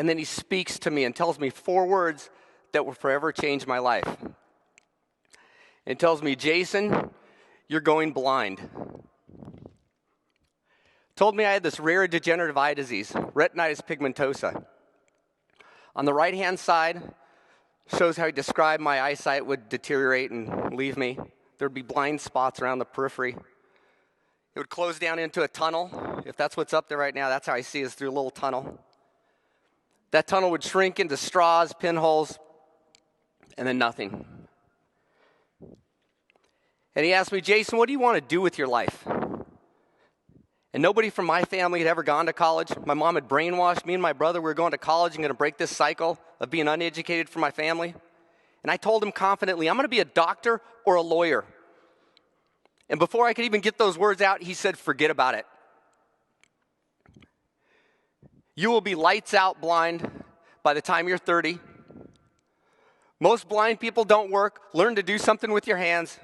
And then he speaks to me and tells me 4 words that will forever change my life. And tells me, Jason, you're going blind. Told me I had this rare degenerative eye disease, retinitis pigmentosa. On the right-hand side, shows how he described my eyesight would deteriorate and leave me. There would be blind spots around the periphery. It would close down into a tunnel. If that's what's up there right now, that's how I see it, is through a little tunnel. That tunnel would shrink into straws, pinholes, and then nothing. And he asked me, Jason, what do you want to do with your life? And nobody from my family had ever gone to college. My mom had brainwashed me and my brother. We were going to college and going to break this cycle of being uneducated for my family. And I told him confidently, I'm going to be a doctor or a lawyer. And before I could even get those words out, he said, forget about it. You will be lights out blind by the time you're 30. Most blind people don't work. Learn to do something with your hands.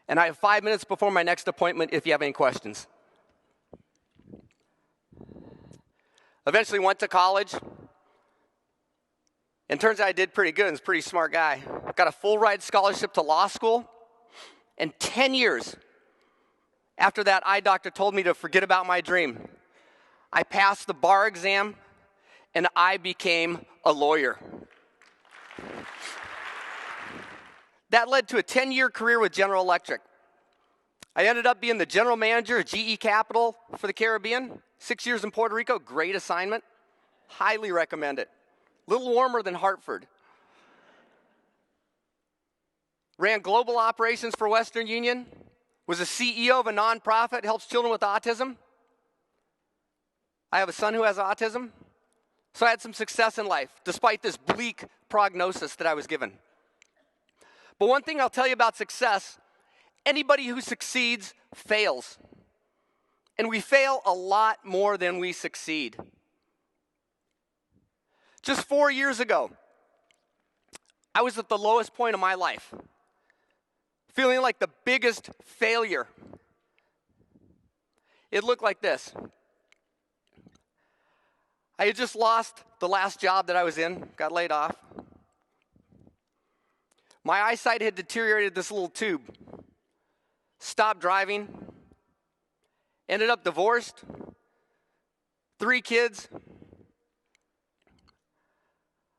And I have 5 minutes before my next appointment if you have any questions. Eventually went to college. And turns out I did pretty good and was a pretty smart guy. Got a full ride scholarship to law school. And 10 years after that eye doctor told me to forget about my dream, I passed the bar exam and I became a lawyer. That led to a 10-year career with General Electric. I ended up being the general manager of GE Capital for the Caribbean. 6 years in Puerto Rico, great assignment. Highly recommend it. A little warmer than Hartford. Ran global operations for Western Union. Was a CEO of a nonprofit, helps children with autism. I have a son who has autism. So I had some success in life, despite this bleak prognosis that I was given. But one thing I'll tell you about success, anybody who succeeds fails. And we fail a lot more than we succeed. Just 4 years ago, I was at the lowest point of my life, feeling like the biggest failure. It looked like this. I had just lost the last job that I was in, got laid off. My eyesight had deteriorated this little tube. Stopped driving. Ended up divorced. 3 kids.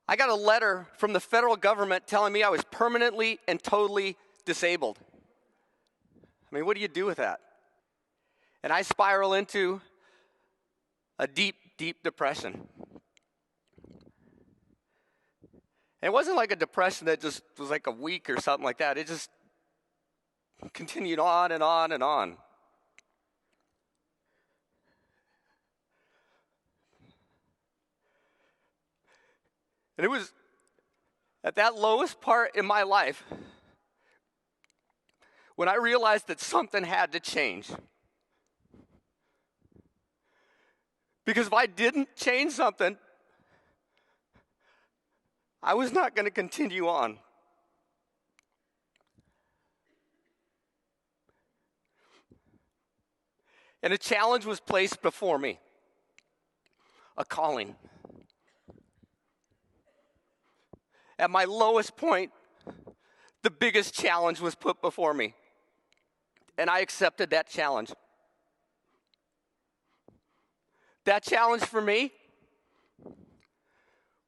I got a letter from the federal government telling me I was permanently and totally disabled. I mean, what do you do with that? And I spiral into a deep, deep depression. And it wasn't like a depression that just was like a week or something like that. It just continued on and on and on. And it was at that lowest part in my life when I realized that something had to change. Because if I didn't change something, I was not going to continue on. And a challenge was placed before me. A calling. At my lowest point, the biggest challenge was put before me. And I accepted that challenge. That challenge for me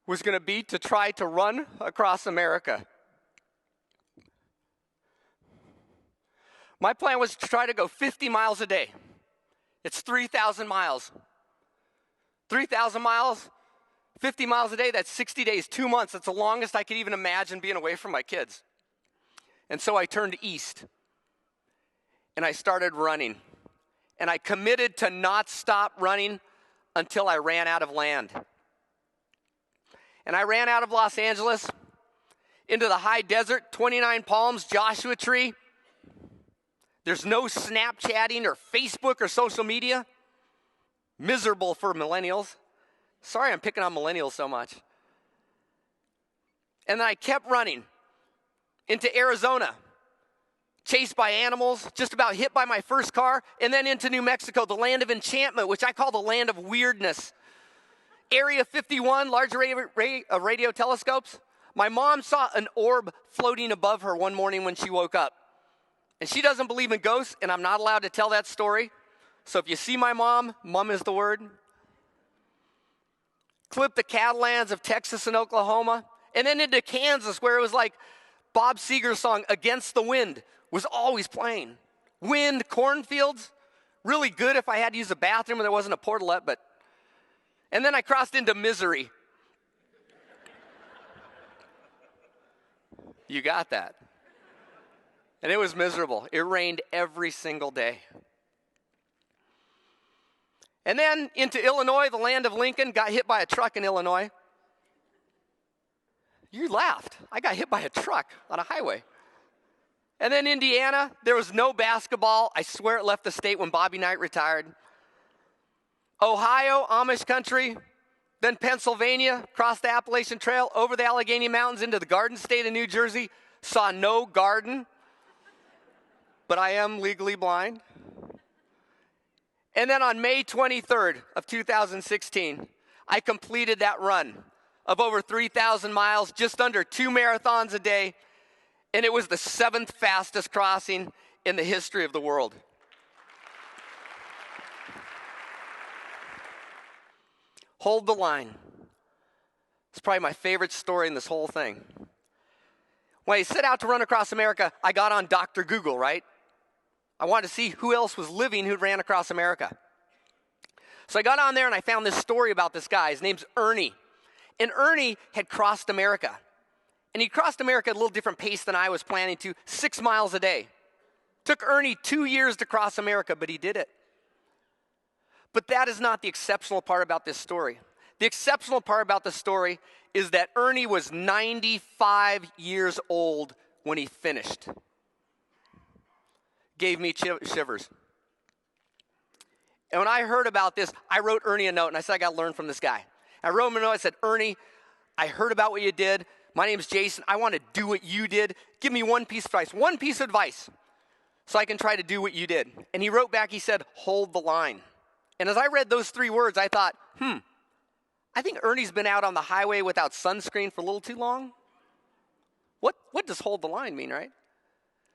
was going to be to try to run across America. My plan was to try to go 50 miles a day. It's 3,000 miles. 3,000 miles, 50 miles a day, that's 60 days, 2 months. That's the longest I could even imagine being away from my kids. And so I turned east, and I started running. And I committed to not stop running until I ran out of land. And I ran out of Los Angeles into the high desert, 29 palms, Joshua tree. There's no Snapchatting or Facebook or social media. Miserable for millennials. Sorry I'm picking on millennials so much. And then I kept running into Arizona, chased by animals, just about hit by my first car, and then into New Mexico, the land of enchantment, which I call the land of weirdness. Area 51, large array of radio telescopes. My mom saw an orb floating above her one morning when she woke up. And she doesn't believe in ghosts, and I'm not allowed to tell that story. So if you see my mom, mum is the word. Clipped the Catalans of Texas and Oklahoma, and then into Kansas, where it was like Bob Seger's song, Against the Wind, was always playing. Wind, cornfields, really good if I had to use a bathroom and there wasn't a portalette, but. And then I crossed into Missouri. You got that. And it was miserable. It rained every single day. And then into Illinois, the land of Lincoln, got hit by a truck in Illinois. You laughed. I got hit by a truck on a highway. And then Indiana, there was no basketball. I swear it left the state when Bobby Knight retired. Ohio, Amish country. Then Pennsylvania, crossed the Appalachian Trail, over the Allegheny Mountains into the Garden State of New Jersey. Saw no garden, but I am legally blind. And then on May 23rd of 2016, I completed that run of over 3,000 miles, just under 2 marathons a day, and it was the 7th fastest crossing in the history of the world. Hold the line. It's probably my favorite story in this whole thing. When I set out to run across America, I got on Dr. Google, right? I wanted to see who else was living who'd ran across America. So I got on there and I found this story about this guy. His name's Ernie. And Ernie had crossed America. And he crossed America at a little different pace than I was planning to, 6 miles a day. Took Ernie 2 years to cross America, but he did it. But that is not the exceptional part about this story. The exceptional part about the story is that Ernie was 95 years old when he finished. Gave me shivers. And when I heard about this, I wrote Ernie a note, and I said, I got to learn from this guy. I wrote him a note. I said, Ernie, I heard about what you did. My name's Jason. I want to do what you did. Give me one piece of advice, so I can try to do what you did. And he wrote back, he said, hold the line. And as I read those 3 words, I thought, I think Ernie's been out on the highway without sunscreen for a little too long. What does hold the line mean, right?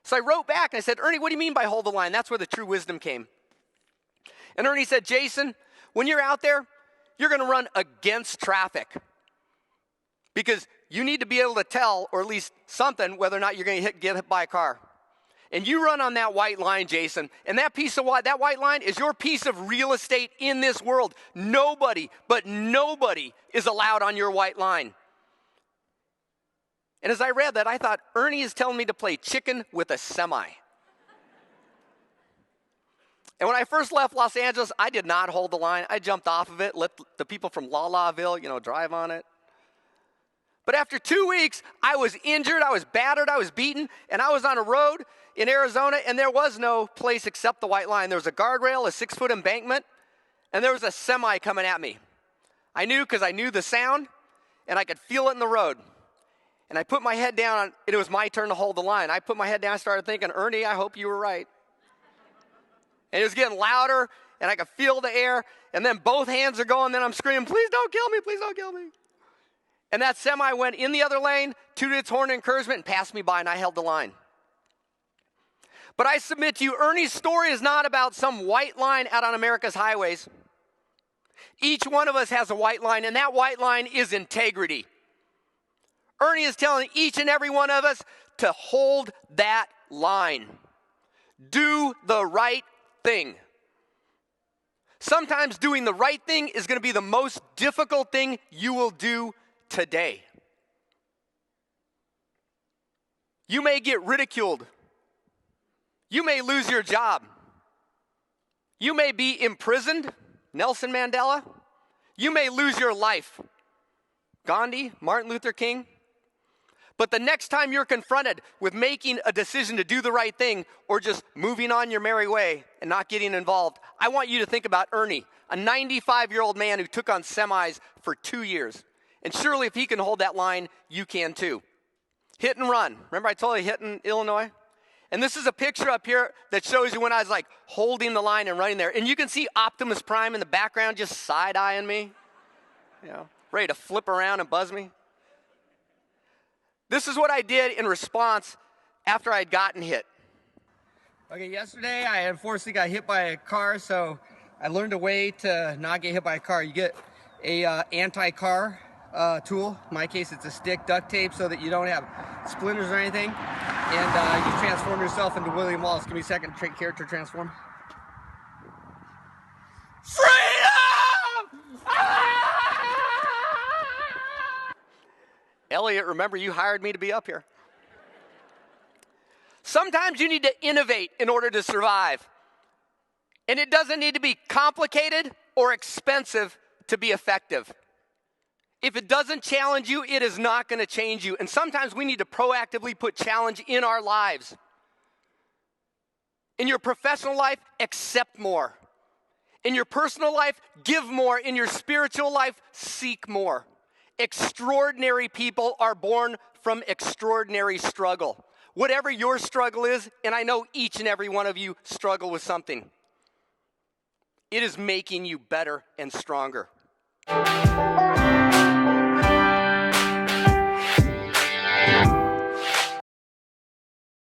So I wrote back and I said, Ernie, what do you mean by hold the line? That's where the true wisdom came. And Ernie said, Jason, when you're out there, you're going to run against traffic. Because you need to be able to tell, or at least something, whether or not you're going to get hit by a car. And you run on that white line, Jason. And that white line is your piece of real estate in this world. Nobody is allowed on your white line. And as I read that, I thought, Ernie is telling me to play chicken with a semi. And when I first left Los Angeles, I did not hold the line. I jumped off of it, let the people from La Laville, drive on it. But after 2 weeks, I was injured, I was battered, I was beaten, and I was on a road in Arizona, and there was no place except the white line. There was a guardrail, a 6-foot embankment, and there was a semi coming at me. I knew because I knew the sound, and I could feel it in the road. And I put my head down, and it was my turn to hold the line. I put my head down, I started thinking, Ernie, I hope you were right. And it was getting louder, and I could feel the air, and then both hands are going, then I'm screaming, please don't kill me, please don't kill me. And that semi went in the other lane, tooted its horn of encouragement, and passed me by, and I held the line. But I submit to you, Ernie's story is not about some white line out on America's highways. Each one of us has a white line, and that white line is integrity. Ernie is telling each and every one of us to hold that line. Do the right thing. Sometimes doing the right thing is going to be the most difficult thing you will do today. You may get ridiculed. You may lose your job. You may be imprisoned, Nelson Mandela. You may lose your life, Gandhi, Martin Luther King. But the next time you're confronted with making a decision to do the right thing or just moving on your merry way and not getting involved, I want you to think about Ernie, a 95-year-old man who took on semis for 2 years. And surely if he can hold that line, you can too. Hit and run. Remember I told you hit in Illinois? And this is a picture up here that shows you when I was like holding the line and running there. And you can see Optimus Prime in the background just side-eyeing me. ready to flip around and buzz me. This is what I did in response after I'd gotten hit. Okay, yesterday I unfortunately got hit by a car, so I learned a way to not get hit by a car. You get a anti-car tool. In my case, it's a stick, duct tape, so that you don't have splinters or anything. And you transform yourself into William Wallace. Give me a second to character transform. Freedom! Elliot, remember you hired me to be up here. Sometimes you need to innovate in order to survive. And it doesn't need to be complicated or expensive to be effective. If it doesn't challenge you, it is not going to change you. And sometimes we need to proactively put challenge in our lives. In your professional life, accept more. In your personal life, give more. In your spiritual life, seek more. Extraordinary people are born from extraordinary struggle. Whatever your struggle is, and I know each and every one of you struggle with something, it is making you better and stronger.